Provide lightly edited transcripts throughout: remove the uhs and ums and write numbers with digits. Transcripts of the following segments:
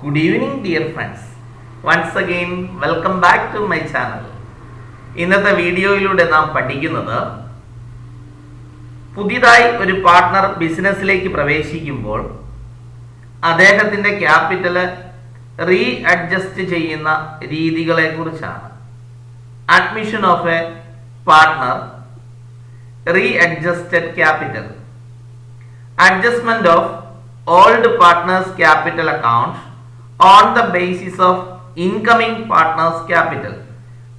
Good evening, dear friends. Once again, welcome back to my channel. ഇന്നത്തെ വീഡിയോയിലൂടെ നാം പഠിക്കുന്നത് പുതിയതായി ഒരു പാർട്ട്ണർ ബിസിനസ്സിലേക്ക് പ്രവേശിക്കുമ്പോൾ അദ്ദേഹത്തിൻ്റെ ക്യാപിറ്റൽ റീ അഡ്ജസ്റ്റ് ചെയ്യുന്ന രീതികളെ കുറിച്ചാണ്. Admission of a partner, readjusted capital, adjustment of old partners capital accounts on the basis of incoming partners capital.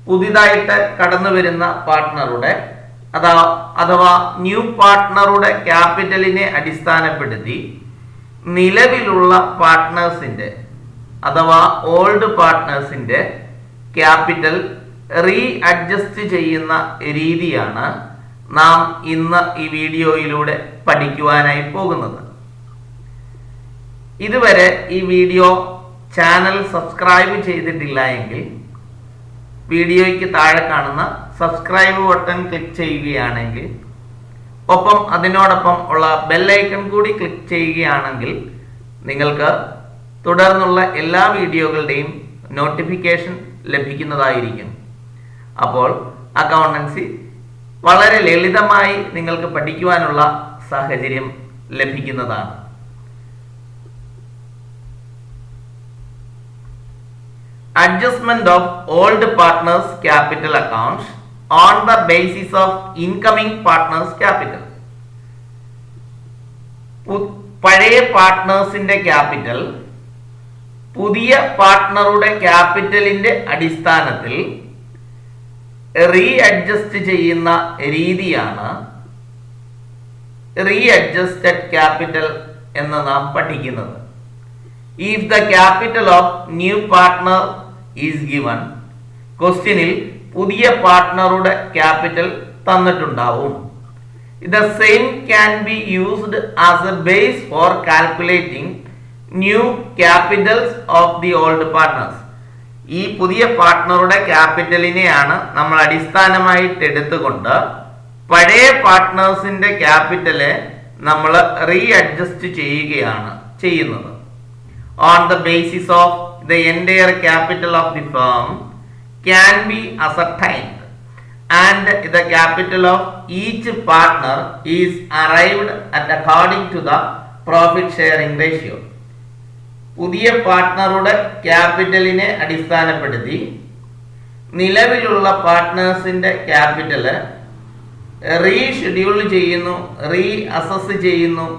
പുതിയതായിട്ട് കടന്നു വരുന്ന പാർട്ട്ണറുടെ അഥവാ ന്യൂ പാർട്ട്ണറുടെ ക്യാപിറ്റലിനെ അടിസ്ഥാനപ്പെടുത്തി നിലവിലുള്ള പാർട്ട്നേഴ്സിന്റെ അഥവാ ഓൾഡ് പാർട്ട്നേഴ്സിന്റെ ക്യാപിറ്റൽ റീ അഡ്ജസ്റ്റ് ചെയ്യുന്ന രീതിയാണ് നാം ഇന്ന് ഈ വീഡിയോയിലൂടെ പഠിക്കുവാനായി പോകുന്നത്. ഇതുവരെ ഈ വീഡിയോ ചാനൽ സബ്സ്ക്രൈബ് ചെയ്തിട്ടില്ല എങ്കിൽ വീഡിയോയ്ക്ക് താഴെ കാണുന്ന സബ്സ്ക്രൈബ് ബട്ടൺ ക്ലിക്ക് ചെയ്യുകയാണെങ്കിൽ ഒപ്പം അതിനോടൊപ്പം ഉള്ള ബെല്ലൈക്കൺ കൂടി ക്ലിക്ക് ചെയ്യുകയാണെങ്കിൽ നിങ്ങൾക്ക് തുടർന്നുള്ള എല്ലാ വീഡിയോകളുടെയും നോട്ടിഫിക്കേഷൻ ലഭിക്കുന്നതായിരിക്കും. അപ്പോൾ അക്കൗണ്ടൻസി വളരെ ലളിതമായി നിങ്ങൾക്ക് പഠിക്കുവാനുള്ള സാഹചര്യം ലഭിക്കുന്നതാണ്. Adjustment of old partners capital accounts on the basis of incoming partners capital. പഴയ പാർട്ട്നേഴ്സിന്റെ ക്യാപിറ്റൽ പുതിയ പാർട്ട്ണറുടെ ക്യാപിറ്റലിന്റെ അടിസ്ഥാനത്തിൽ റീ അഡ്ജസ്റ്റ് ചെയ്യുന്ന രീതിയാണ് റീ അഡ്ജസ്റ്റഡ് ക്യാപിറ്റൽ എന്ന് നാം പഠിക്കുന്നത്. If the capital of new partner is given, ക്വസ്റ്റ്യനിൽ പുതിയ പാർട്ട്ണറുടെ capital തന്നിട്ടുണ്ടാവും. The same can be used as a base for calculating new capitals of the old partners. ഈ പുതിയ പാർട്ട്ണറുടെ ക്യാപിറ്റലിനെയാണ് നമ്മൾ അടിസ്ഥാനമായിട്ട് എടുത്തുകൊണ്ട് പഴയ പാർട്ട്നേഴ്സിന്റെ ക്യാപിറ്റലെ നമ്മൾ റീ അഡ്ജസ്റ്റ് ചെയ്യുകയാണ് ചെയ്യുന്നത്. On the basis of the entire capital of the firm can be ascertained and the capital of each partner is arrived at according to the profit sharing ratio. പുതിയ പാർട്ട്ണറുടെ ക്യാപിറ്റലിനെ അടിസ്ഥാനപ്പെടുത്തി നിലവിലുള്ള പാർട്ട്നേഴ്സിന്റെ ക്യാപിറ്റല് റീഷെഡ്യൂൾ ചെയ്യുന്നു, re assess ചെയ്യുന്നു,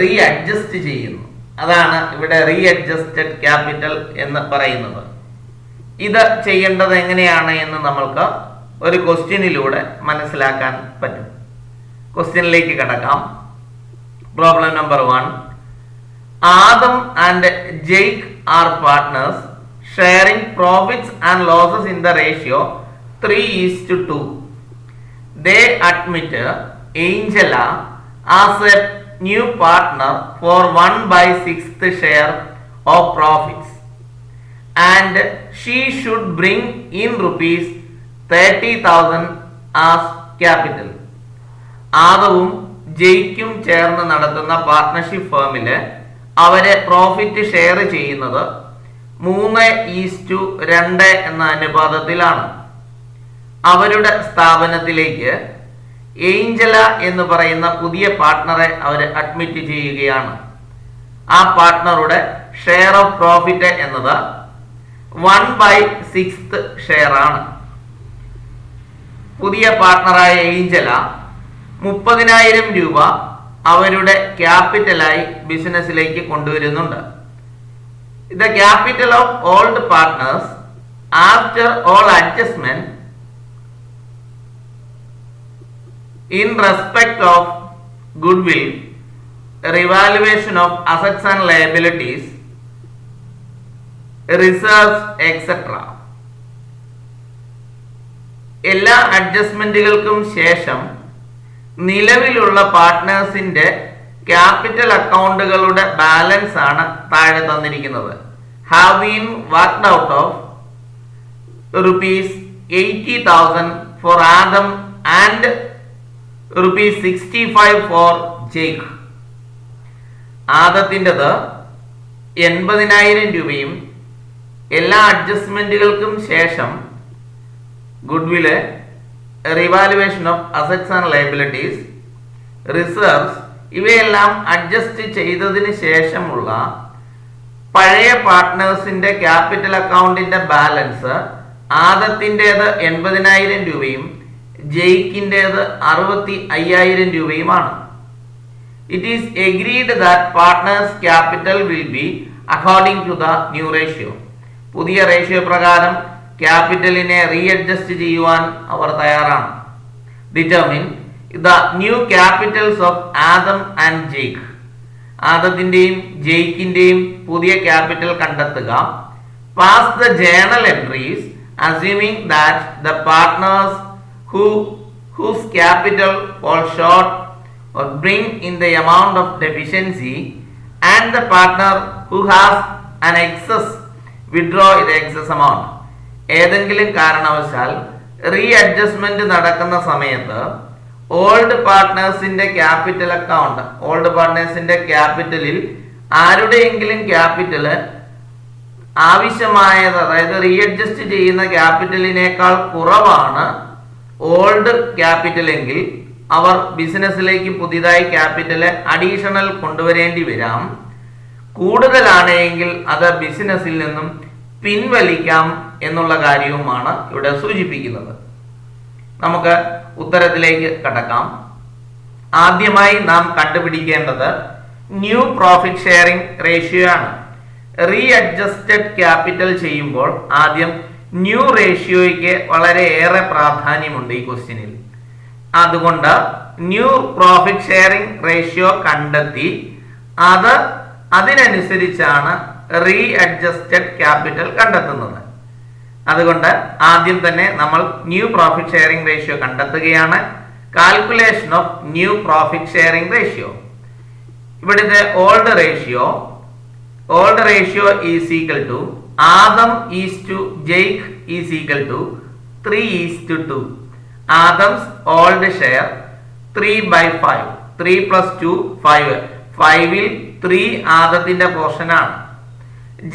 re adjust ചെയ്യുന്നു. അതാണ് ഇവിടെ re adjusted capital എന്ന് പറയുന്നത്. ഇത് ചെയ്യേണ്ടത് എങ്ങനെയാണ് എന്ന് നമ്മൾക്ക് ഒരു ക്വസ്റ്റ്യനിലൂടെ മനസ്സിലാക്കാൻ പറ്റും. ക്വസ്റ്റ്യനിലേക്ക് കടക്കാം. Problem number 1. Adam and Jake are partners sharing profits and losses in the ratio 3:2. They admit Angela as a new partner for 1/6 share of profits and she should bring in rupees 30,000 as capital. ആദവും ജെയ്ക്കും ചേർന്ന് നടത്തുന്ന partnership ഫേമില് അവരെ profit share ചെയ്യുന്നത് 3:2 എന്ന അനുപാതത്തിലാണ്. അവരുടെ സ്ഥാപനത്തിലേക്ക് Angela എന്ന് പറയുന്ന പുതിയ പാർട്ട്ണറെ അവർ അഡ്മിറ്റ് ചെയ്യുകയാണ്. ആ പാർട്ട്ണറുടെ ഷെയർ ഓഫ് പ്രോഫിറ്റ് എന്നത് 1/6 ഷെയർ ആണ്. പുതിയ പാർട്ട്ണറായ ഏഞ്ചല 30,000 രൂപ അവരുടെ ക്യാപിറ്റലായി ബിസിനസ്സിലേക്ക് കൊണ്ടുവരുന്നുണ്ട്. The capital of old partners after all adjustment in respect of goodwill, revaluation of assets and liabilities, reserves, etc. എല്ലാ അഡ്ജസ്റ്റ്മെന്റുകൾക്കും ശേഷം നിലവിലുള്ള പാർട്ട്നേഴ്സിന്റെ ക്യാപിറ്റൽ അക്കൗണ്ടുകളുടെ ബാലൻസ് ആണ് താഴെ തന്നിരിക്കുന്നത്. Have been worked out of ₹80,000 for Adam and ₹65 for Jake. ആദത്തിൻ്റെത് 80,000 രൂപയും എല്ലാ അഡ്ജസ്റ്റ്മെന്റുകൾക്കും ശേഷം goodwill, revaluation of assets and liabilities, reserves ഇവയെല്ലാം അഡ്ജസ്റ്റ് ചെയ്തതിന് ശേഷമുള്ള പഴയ പാർട്ട്നേഴ്സിന്റെ ക്യാപിറ്റൽ അക്കൗണ്ടിന്റെ ബാലൻസ് ആദത്തിൻ്റെത് 80,000 രൂപയും ജെയ്ക്കിൻ്റെത് 65,000 രൂപയുമാണ്. It is agreed that partners capital will be according to the new ratio. പുതിയ റേഷ്യോ പ്രകാരം ക്യാപിറ്റലിനെ റീഅഡ്ജസ്റ്റ് ചെയ്യുവാൻ അവർ തയ്യാറാണ്. Determine the new capitals of Adam and Jake. ആദത്തിന്റെയും ജെയ്ക്കിന്റെയും പുതിയ ക്യാപിറ്റൽ കണ്ടെത്തുക. Pass the journal entries assuming that the partners whose capital fall short or bring in the amount of deficiency and the partner who has an excess withdraw the excess amount. ഏതെങ്കിലും കാരണവശാൽ re adjustment നടക്കുന്ന സമയത്ത് old പാർട്ട്നേഴ്സിന്റെ capital account, old പാർട്ട്നേഴ്സിന്റെ ക്യാപിറ്റലിൽ ആരുടെയെങ്കിലും capital ആവശ്യമായത്, അതായത് re adjust ചെയ്യുന്ന ക്യാപിറ്റലിനേക്കാൾ കുറവാണ് old capital എങ്കിൽ അവർ ബിസിനസ്സിലേക്ക് പുതിയതായി ക്യാപിറ്റല് അഡീഷണൽ കൊണ്ടുവരേണ്ടി വരാം. കൂടുതലാണ് എങ്കിൽ അത് ബിസിനസ്സിൽ നിന്നും പിൻവലിക്കാം എന്നുള്ള കാര്യവുമാണ് ഇവിടെ സൂചിപ്പിക്കുന്നത്. നമുക്ക് ഉത്തരത്തിലേക്ക് കടക്കാം. ആദ്യമായി നാം കണ്ടുപിടിക്കേണ്ടത് ന്യൂ പ്രോഫിറ്റ് ഷെയറിംഗ് റേഷ്യോ ആണ്. റീ അഡ്ജസ്റ്റഡ് ക്യാപിറ്റൽ ചെയ്യുമ്പോൾ ആദ്യം ന്യൂ റേഷ്യോയ്ക്ക് വളരെയേറെ പ്രാധാന്യമുണ്ട് ഈ ക്വസ്റ്റ്യനിൽ. അതുകൊണ്ട് ന്യൂ പ്രോഫിറ്റ് ഷെയറിംഗ് റേഷ്യോ കണ്ടെത്തി അതിനനുസരിച്ചാണ് റീ അഡ്ജസ്റ്റഡ് ക്യാപിറ്റൽ കണ്ടെത്തുന്നത്. അതുകൊണ്ട് ആദ്യം തന്നെ നമ്മൾ ന്യൂ പ്രോഫിറ്റ് ഷെയറിംഗ് റേഷ്യോ കണ്ടെത്തുകയാണ്. Calculation of new profit sharing ratio. ഇവിടുത്തെ old ratio is equal to Adam is to Jake is equal to 3:2. Adam's old share 3/5. 3 + 2 5. 5-ൽ 3 ആദത്തിന്റെ പോർഷൻ ആണ്.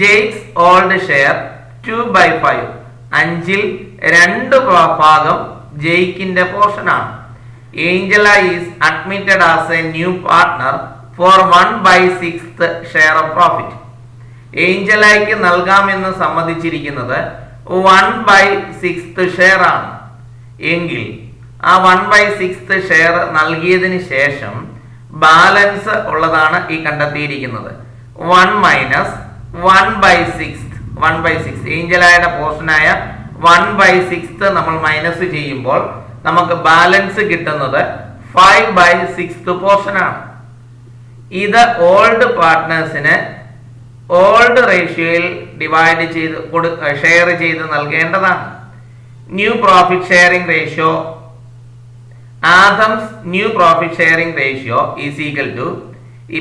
Jakes old share 2/5. 5-ൽ 2 ഭാഗം ജെയ്ക്കിന്റെ പോർഷൻ ആണ്. Angela is admitted as a new partner for 1/6 share of profit. ഏഞ്ചലയ്ക്ക് നൽകാമെന്ന് സമ്മതിച്ചിരിക്കുന്നത് 1/6 ഷെയർ ആണ്. എങ്കിൽ ആ 1/6 ഷെയർ നൽകിയതിന് ശേഷം ബാലൻസ് ഉള്ളതാണ് ഈ കണ്ടെത്തിയിരിക്കുന്നത്. 1 - 1/6 ഏഞ്ചലായുടെ പോർഷനായ 1/6 നമ്മൾ മൈനസ് ചെയ്യുമ്പോൾ നമുക്ക് ബാലൻസ് കിട്ടുന്നത് 5/6 പോർഷൻ ആണ്. ഇത് ഓൾഡ് പാർട്ട്നേഴ്സിന് ഓൾഡ് റേഷ്യോയിൽ ഡിവൈഡ് ചെയ്ത് ഷെയർ ചെയ്ത് നൽകേണ്ടതാണ്. New profit sharing ratio, Adam's new profit sharing ratio is equal to ഈ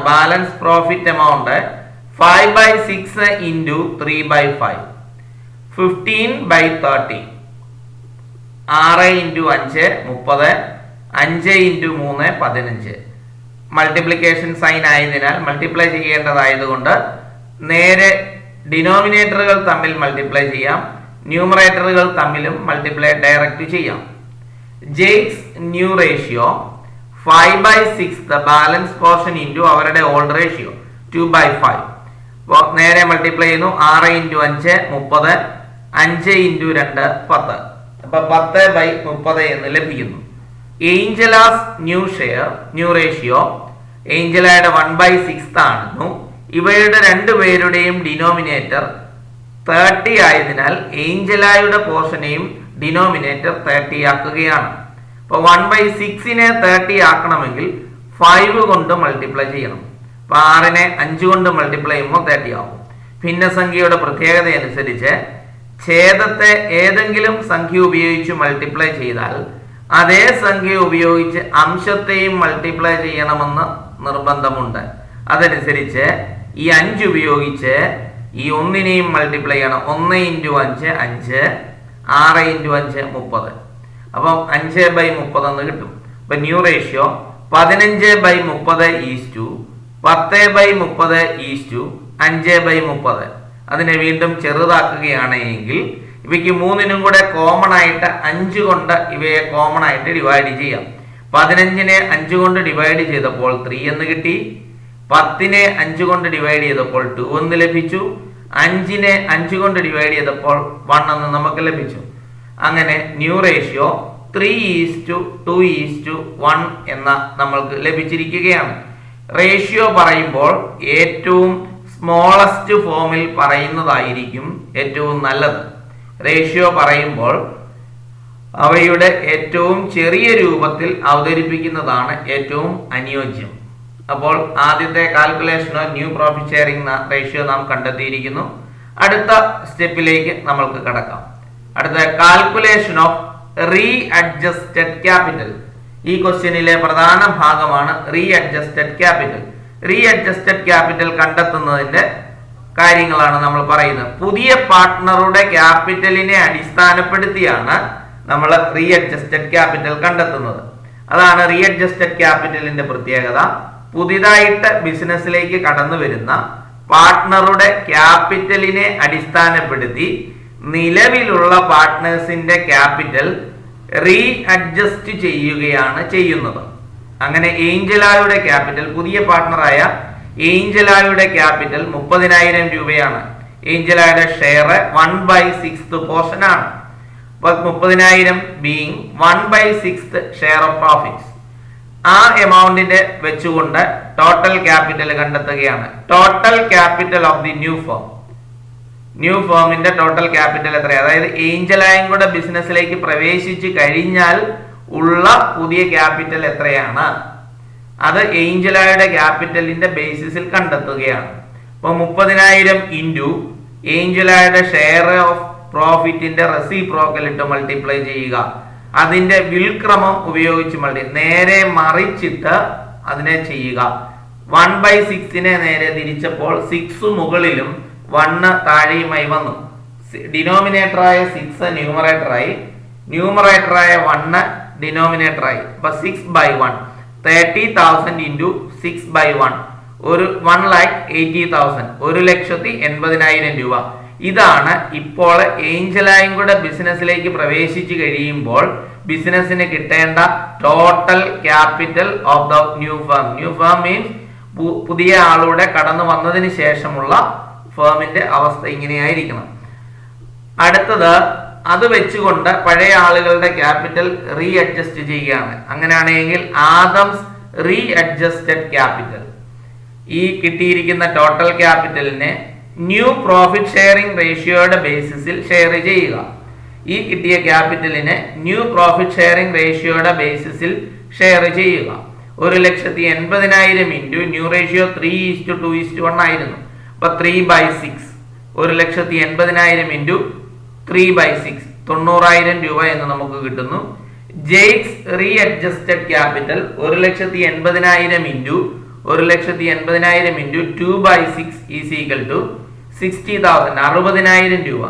balance profit amount 5/6 into 3/5 15/30. 6 into 5 30. 5 into 3 15. Multiplication sign ആയതിനാൽ മൾട്ടിപ്ലൈ ചെയ്യേണ്ടതായതുകൊണ്ട് നേരെ ഡിനോമിനേറ്ററുകൾ തമ്മിൽ മൾട്ടിപ്ലൈ ചെയ്യാം, ന്യൂമറേറ്ററുകൾ തമ്മിലും മൾട്ടിപ്ലൈ ഡയറക്റ്റ് ചെയ്യാം. Jakes new ratio 5/6 balance portion into അവരുടെ ഓൾഡ് റേഷ്യോ 2/5. അപ്പോൾ നേരെ മൾട്ടിപ്ലൈ ചെയ്യുന്നു. 6 into 5 30. 5 into 2 10. അപ്പൊ 10/30 എന്ന് ലഭിക്കുന്നു. ഏഞ്ചലാസ് ന്യൂ റേഷ്യോ ഏഞ്ചലയുടെ 1/6 ആണെന്നു. ഇവയുടെ രണ്ടുപേരുടെയും ഡിനോമിനേറ്റർ 30 ആയതിനാൽ ഏഞ്ചലായുടെ പോർഷനെയും ഡിനോമിനേറ്റർ 30 ആക്കുകയാണ്. അപ്പോൾ 1/6നെ 30 ആക്കണമെങ്കിൽ 5 കൊണ്ട് മൾട്ടിപ്ലൈ ചെയ്യണം. അപ്പോൾ 6നെ 5 കൊണ്ട് മൾട്ടിപ്ലൈ ചെയ്യുമ്പോൾ 30 ആവും. ഭിന്നസംഖ്യയുടെ പ്രത്യേകത അനുസരിച്ച് ഛേദത്തെ ഏതെങ്കിലും സംഖ്യ ഉപയോഗിച്ച് മൾട്ടിപ്ലൈ ചെയ്താൽ അതേ സംഖ്യ ഉപയോഗിച്ച് അംശത്തെയും മൾട്ടിപ്ലൈ ചെയ്യണമെന്ന് നിർബന്ധമുണ്ട്. അതനുസരിച്ച് ഈ 5 ഉപയോഗിച്ച് ഈ 1നെയും മൾട്ടിപ്ലൈ ചെയ്യണം. 1 into 5 5. 6 into 5 30. അപ്പം 5/30 എന്ന് കിട്ടും. അപ്പൊ ന്യൂ റേഷ്യോ 15/30 ഈസ് ടു 10/30:5/30. അതിനെ വീണ്ടും ചെറുതാക്കുകയാണ് എങ്കിൽ ഇവയ്ക്ക് മൂന്നിനും കൂടെ കോമൺ ആയിട്ട് 5 കൊണ്ട് ഇവയെ കോമൺ ആയിട്ട് ഡിവൈഡ് ചെയ്യാം. 15നെ 5 കൊണ്ട് ഡിവൈഡ് ചെയ്തപ്പോൾ 3 എന്ന് കിട്ടി. 10നെ 5 കൊണ്ട് ഡിവൈഡ് ചെയ്തപ്പോൾ 2 എന്ന് ലഭിച്ചു. 5നെ 5 കൊണ്ട് ഡിവൈഡ് ചെയ്തപ്പോൾ 1 എന്ന് നമുക്ക് ലഭിച്ചു. അങ്ങനെ ന്യൂ റേഷ്യോ 3:2:1 എന്ന നമ്മൾക്ക് ലഭിച്ചിരിക്കുകയാണ്. റേഷ്യോ പറയുമ്പോൾ ഏറ്റവും സ്മോളസ്റ്റ് ഫോമിൽ പറയുന്നതായിരിക്കും ഏറ്റവും നല്ലത്. റേഷ്യോ പറയുമ്പോൾ അവയുടെ ഏറ്റവും ചെറിയ രൂപത്തിൽ അവതരിപ്പിക്കുന്നതാണ് ഏറ്റവും അനുയോജ്യം. അപ്പോൾ ആദ്യത്തെ കാൽക്കുലേഷനോ ന്യൂ പ്രോഫിറ്റ് ഷെയറിംഗ് റേഷ്യോ നാം കണ്ടെത്തിയിരിക്കുന്നു. അടുത്ത സ്റ്റെപ്പിലേക്ക് നമ്മൾക്ക് കടക്കാം. അടുത്ത calculation of readjusted capital. ഈ ക്വസ്റ്റ്യനിലെ പ്രധാന ഭാഗമാണ് readjusted capital. Readjusted capital കണ്ടെത്തുന്നതിന്റെ കാര്യങ്ങളാണ് നമ്മൾ പറയുന്നത്. പുതിയ പാർട്ട്ണറുടെ ക്യാപിറ്റലിനെ അടിസ്ഥാനപ്പെടുത്തിയാണ് നമ്മൾ റീ അഡ്ജസ്റ്റഡ് ക്യാപിറ്റൽ കണ്ടെത്തുന്നത്. അതാണ് റീ അഡ്ജസ്റ്റഡ് ക്യാപിറ്റലിന്റെ പ്രത്യേകത. പുതിയതായിട്ട് ബിസിനസ്സിലേക്ക് കടന്നു വരുന്ന പാർട്ട്ണറുടെ ക്യാപിറ്റലിനെ അടിസ്ഥാനപ്പെടുത്തി നിലവിലുള്ള പാർട്ട്നേഴ്സിന്റെ ക്യാപിറ്റൽ റീ അഡ്ജസ്റ്റ് ചെയ്യുകയാണ് ചെയ്യുന്നത്. അങ്ങനെ ഏഞ്ചലായുടെ ക്യാപിറ്റൽ, പുതിയ പാർട്ട്ണറായ ഏഞ്ചലായുടെ ക്യാപിറ്റൽ 30,000 രൂപയാണ്. ഏഞ്ചലായുടെ ഷെയർ 1/6 പോർഷൻ ആണ്. 30,000 ബീങ് 1/6 ഷെയർ ഓഫ് പ്രോഫിറ്റ്സ്. ആ എമൗണ്ടിന്റെ വെച്ചുകൊണ്ട് ടോട്ടൽ ക്യാപിറ്റൽ കണ്ടെത്തുകയാണ്. Total capital of the new firm. New ഫേമിന്റെ ടോട്ടൽ ക്യാപിറ്റൽ എത്രയാണ്? അതായത് ഏഞ്ചലായും കൂടെ ബിസിനസ്സിലേക്ക് പ്രവേശിച്ചു കഴിഞ്ഞാൽ ഉള്ള പുതിയ ക്യാപിറ്റൽ എത്രയാണ്? അത് ഏഞ്ചലായുടെ ക്യാപിറ്റലിന്റെ ബേസിസിൽ കണ്ടെത്തുകയാണ്. അപ്പൊ 30,000 ഇൻറ്റു ഏഞ്ചലായുടെ ഷെയർ ഓഫ് പ്രോഫിറ്റിന്റെ റെസിപ്രോക്കൽ ഇട്ട് മൾട്ടിപ്ലൈ ചെയ്യുക. അതിന്റെ വിൽക്രമം ഉപയോഗിച്ച് നേരെ മറിച്ചിട്ട് അതിനെ ചെയ്യുക. 1/6നെ നേരെ തിരിച്ചപ്പോൾ 6 മുകളിലും 1 താഴെയുമായി വന്നു. ഡിനോമിനേറ്ററായ 6 ന്യൂമറേറ്ററായി, ന്യൂമറേറ്ററായ 1 ഡിനോമിനേറ്ററായി. അപ്പൊ 6/1 30,000 ഇൻറ്റു 6/1 ഒരു 1,80,000, 1,80,000 രൂപ. ഇതാണ് ഇപ്പോൾ ഏഞ്ചലായും കൂടെ ബിസിനസ്സിലേക്ക് പ്രവേശിച്ചു കഴിയുമ്പോൾ ബിസിനസ്സിന് കിട്ടേണ്ട total capital of the new firm. New firm means പുതിയ ആളുടെ കടന്നു വന്നതിന് ശേഷമുള്ള ഫേമിന്റെ അവസ്ഥ ഇങ്ങനെയായിരിക്കണം. അടുത്തത് അത് വെച്ചുകൊണ്ട് പഴയ ആളുകളുടെ ക്യാപിറ്റൽ റീ അഡ്ജസ്റ്റ് ചെയ്യുകയാണ്. അങ്ങനെയാണെങ്കിൽ ആദംസ് റീ അഡ്ജസ്റ്റഡ് ക്യാപിറ്റൽ, ഈ കിട്ടിയിരിക്കുന്ന ടോട്ടൽ ക്യാപിറ്റലിനെ ന്യൂ പ്രോഫിറ്റ് ഷെയറിംഗ് റേഷ്യോയുടെ ബേസിസിൽ ഷെയർ ചെയ്യുക. ഈ കിട്ടിയ ക്യാപിറ്റലിനെ ന്യൂ പ്രോഫിറ്റ് ഷെയറിംഗ് റേഷ്യോയുടെ ബേസിസിൽ ഷെയർ ചെയ്യുക. 1,80,000 ഇൻറ്റു ന്യൂ റേഷ്യോ 3:2:1 ആയിരുന്നു. അപ്പൊ 3/6, 1,80,000 ഇൻറ്റു 3/6 90,000 രൂപ എന്ന് നമുക്ക് കിട്ടുന്നു. Jake's readjusted capital 1,80,000 into 1,80,000 into 2/6 is equal to 60,000, 60,000 രൂപ.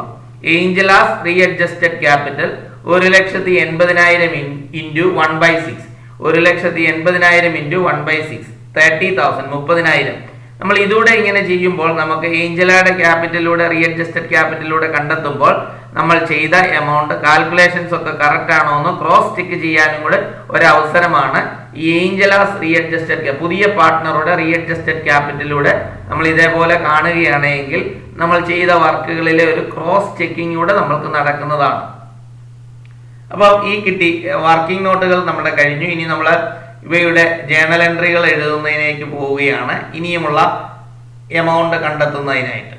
Angela's readjusted capital 1,80,000 into 1/6, 1,80,000 into 1/6 30,000, 30,000. നമ്മൾ ഇതൂടെ ഇങ്ങനെ ചെയ്യുമ്പോൾ നമുക്ക് ഏഞ്ചലയുടെ ക്യാപിറ്റലിലൂടെ റീ അഡ്ജസ്റ്റഡ് ക്യാപിറ്റലിലൂടെ കണ്ടെത്തുമ്പോൾ നമ്മൾ ചെയ്ത എമൗണ്ട് കാൽക്കുലേഷൻസ് ഒക്കെ കറക്റ്റ് ആണോ എന്ന് ക്രോസ് ചെക്ക് ചെയ്യാനും കൂടെ ഒരു അവസരമാണ് ഈ ഏഞ്ചലാസ് റീ അഡ്ജസ്റ്റഡ്, പുതിയ പാർട്ട്ണറുടെ റീ അഡ്ജസ്റ്റഡ് ക്യാപിറ്റലിലൂടെ നമ്മൾ ഇതേപോലെ കാണുകയാണെങ്കിൽ നമ്മൾ ചെയ്ത വർക്കുകളിലെ ഒരു ക്രോസ് ചെക്കിംഗ് കൂടെ നമ്മൾക്ക് നടക്കുന്നതാണ്. അപ്പം ഈ കിട്ടി വർക്കിംഗ് നോട്ടുകൾ നമ്മുടെ കഴിഞ്ഞു. ഇനി നമ്മൾ ഇവയുടെ ജേണൽ എൻട്രികൾ എഴുതുന്നതിലേക്ക് പോവുകയാണ് ഇനിയുമുള്ള എമൗണ്ട് കണ്ടെത്തുന്നതിനായിട്ട്.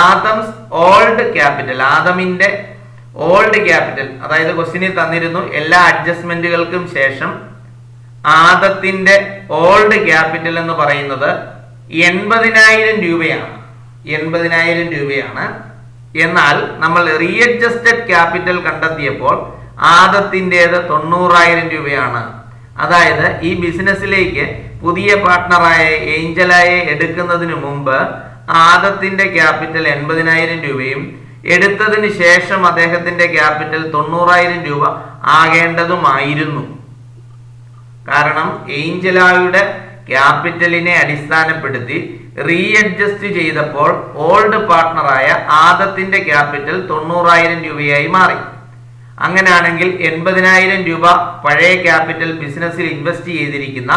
ആദംസ് ഓൾഡ് ക്യാപിറ്റൽ, ആദമിന്റെ ഓൾഡ് ക്യാപിറ്റൽ, അതായത് ക്വസ്റ്റ്യനിൽ തന്നിരുന്നു എല്ലാ അഡ്ജസ്റ്റ്മെന്റുകൾക്കും ശേഷം ആദത്തിന്റെ ഓൾഡ് ക്യാപിറ്റൽ എന്ന് പറയുന്നത് 80,000 രൂപയാണ്. 80,000 രൂപയാണ്. എന്നാൽ നമ്മൾ റീ അഡ്ജസ്റ്റഡ് ക്യാപിറ്റൽ കണ്ടെത്തിയപ്പോൾ ആദത്തിൻ്റെത് 90,000 രൂപയാണ്. അതായത് ഈ ബിസിനസ്സിലേക്ക് പുതിയ പാർട്ട്ണറായ ഏഞ്ചലായെ എടുക്കുന്നതിന് മുമ്പ് ആദത്തിന്റെ ക്യാപിറ്റൽ 80,000 രൂപയും എടുത്തതിന് ശേഷം അദ്ദേഹത്തിന്റെ ക്യാപിറ്റൽ 90,000 രൂപ ആകേണ്ടതുമായിരുന്നു. കാരണം ഏഞ്ചലായുടെ ക്യാപിറ്റലിനെ അടിസ്ഥാനപ്പെടുത്തി റീഅഡ്ജസ്റ്റ് ചെയ്തപ്പോൾ ഓൾഡ് പാർട്ട്ണറായ ആദത്തിന്റെ ക്യാപിറ്റൽ 90,000 രൂപയായി മാറി. അങ്ങനെയാണെങ്കിൽ 80,000 രൂപ പഴയ ക്യാപിറ്റൽ ബിസിനസ്സിൽ ഇൻവെസ്റ്റ് ചെയ്തിരിക്കുന്ന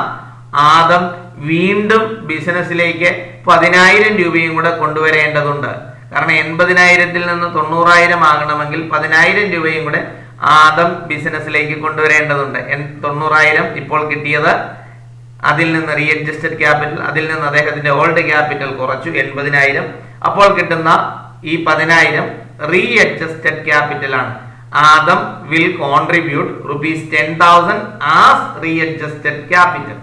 ആദം വീണ്ടും ബിസിനസ്സിലേക്ക് 10,000 രൂപയും കൂടെ കൊണ്ടുവരേണ്ടതുണ്ട്. കാരണം 80,000-ൽ നിന്ന് 90,000 ആകണമെങ്കിൽ 10,000 രൂപയും കൂടെ ആദം ബിസിനസ്സിലേക്ക് കൊണ്ടുവരേണ്ടതുണ്ട്. 90,000 ഇപ്പോൾ കിട്ടിയത്, അതിൽ നിന്ന് റീഅഡ്ജസ്റ്റഡ് ക്യാപിറ്റൽ, അതിൽ നിന്ന് അദ്ദേഹത്തിന്റെ ഓൾഡ് ക്യാപിറ്റൽ കുറച്ചു 80,000. അപ്പോൾ കിട്ടുന്ന ഈ 10,000 റീഅഡ്ജസ്റ്റഡ് ക്യാപിറ്റൽ ആണ്. Adam will contribute ₹10,000 as readjusted capital.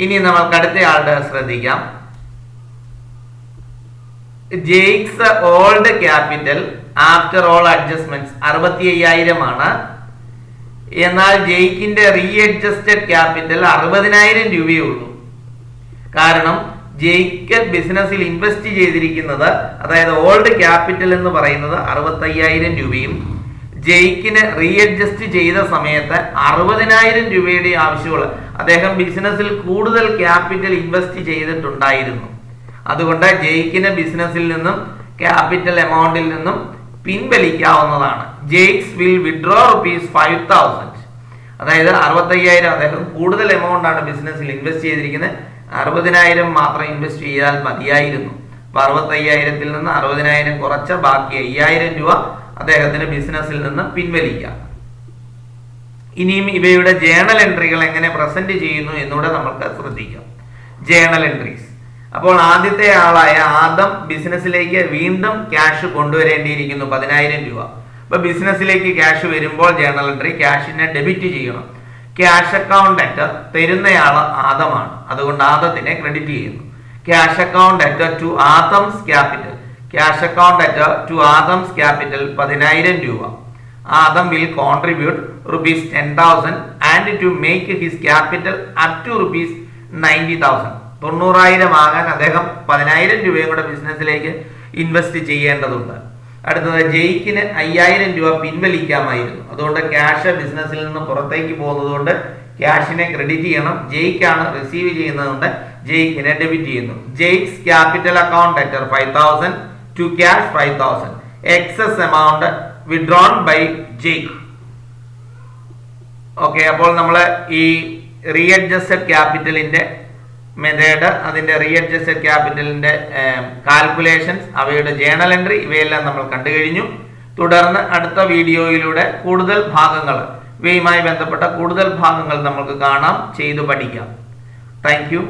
ഇനി നമുക്ക് അടുത്ത ആളുടെ ശ്രദ്ധിക്കാം. Jake's old capital after all adjustments 65,000 ആണ്. എന്നാൽ ജെയ്ക്കിന്റെ റീഅഡ്ജസ്റ്റഡ് ക്യാപിറ്റൽ 60,000 രൂപയേ ഉള്ളൂ. കാരണം ജെയ്ക്ക് ബിസിനസ്സിൽ ഇൻവെസ്റ്റ് ചെയ്തിരിക്കുന്നത്, അതായത് ഓൾഡ് ക്യാപിറ്റൽ എന്ന് പറയുന്നത് 65,000 രൂപയും ജെയ്ക്കിന് റീഅഡ്ജസ്റ്റ് ചെയ്ത സമയത്ത് 60,000 രൂപയുടെ ആവശ്യമുള്ള, അദ്ദേഹം ബിസിനസ്സിൽ കൂടുതൽ ക്യാപിറ്റൽ ഇൻവെസ്റ്റ് ചെയ്തിട്ടുണ്ടായിരുന്നു. അതുകൊണ്ട് ജെയ്ക്കിന് ബിസിനസ്സിൽ നിന്നും ക്യാപിറ്റൽ എമൗണ്ടിൽ നിന്നും പിൻവലിക്കാവുന്നതാണ്. Jakes will withdraw ₹5,000. അതായത് 65,000 അദ്ദേഹം കൂടുതൽ എമൗണ്ട് ആണ് ബിസിനസ്സിൽ ഇൻവെസ്റ്റ് ചെയ്തിരിക്കുന്നത്. 60,000 മാത്രം ഇൻവെസ്റ്റ് ചെയ്താൽ മതിയായിരുന്നു. അപ്പൊ 65,000-ൽ നിന്ന് 60,000 കുറച്ച ബാക്കി 5,000 രൂപ അദ്ദേഹത്തിന് ബിസിനസ്സിൽ നിന്ന് പിൻവലിക്കാം. ഇനിയും ഇവയുടെ ജേണൽ എൻട്രികൾ എങ്ങനെ പ്രസന്റ് ചെയ്യുന്നു എന്നൂടെ നമുക്ക് ശ്രദ്ധിക്കാം. Journal entries. അപ്പോൾ ആദ്യത്തെ ആളായ ആദം ബിസിനസ്സിലേക്ക് വീണ്ടും ക്യാഷ് കൊണ്ടുവരേണ്ടിയിരിക്കുന്നു 10,000 രൂപ. അപ്പൊ ബിസിനസ്സിലേക്ക് ക്യാഷ് വരുമ്പോൾ ജേണൽ എൻട്രി ക്യാഷിനെ ഡെബിറ്റ് ചെയ്യണം. ക്യാഷ് അക്കൗണ്ട് അറ്റ് തരുന്നയാൾ ആദമാണ്, അതുകൊണ്ട് ആദത്തിനെ ക്രെഡിറ്റ് ചെയ്യുന്നു. Cash account at to Adam's capital. Cash account at to Adam's capital 10,000 രൂപ. Adam will contribute ₹10,000 and to make his capital up to ₹90,000. 90,000 ആകാൻ അദ്ദേഹം 10,000 രൂപയും കൂടെ ബിസിനസ്സിലേക്ക് ഇൻവെസ്റ്റ് ചെയ്യേണ്ടതുണ്ട്. അടുത്തത് ജെയ്ക്കിന് 5,000 രൂപ പിൻവലിക്കാമായിരുന്നു. അതുകൊണ്ട് ക്യാഷ് ബിസിനസ്സിൽ നിന്ന് പുറത്തേക്ക് പോകുന്നത് കൊണ്ട് ക്യാഷിനെ ക്രെഡിറ്റ് ചെയ്യണം. ജെയ്ക്കാണ് റിസീവ് ചെയ്യുന്നതുകൊണ്ട് ജെയ്ക്കിനെ ഡെബിറ്റ് ചെയ്യുന്നു. Jake's capital account at 5,000 to cash 5,000. Excess amount withdrawn by Jake. Okay, അപ്പോൾ നമ്മൾ ഈ റീഅഡ്ജസ്റ്റഡ് ക്യാപിറ്റലിന്റെ മെത്തേഡ്, അതിന്റെ റീഅഡ്ജസ്റ്റഡ് ക്യാപിറ്റലിന്റെ കാൽക്കുലേഷൻസ്, അവയുടെ ജേണൽ എൻട്രി, ഇവയെല്ലാം നമ്മൾ കണ്ടു കഴിഞ്ഞു. തുടർന്ന് അടുത്ത വീഡിയോയിലൂടെ കൂടുതൽ ഭാഗങ്ങൾ, ഇവയുമായി ബന്ധപ്പെട്ട കൂടുതൽ ഭാഗങ്ങൾ നമുക്ക് കാണാം, ചെയ്തു പഠിക്കാം. Thank you.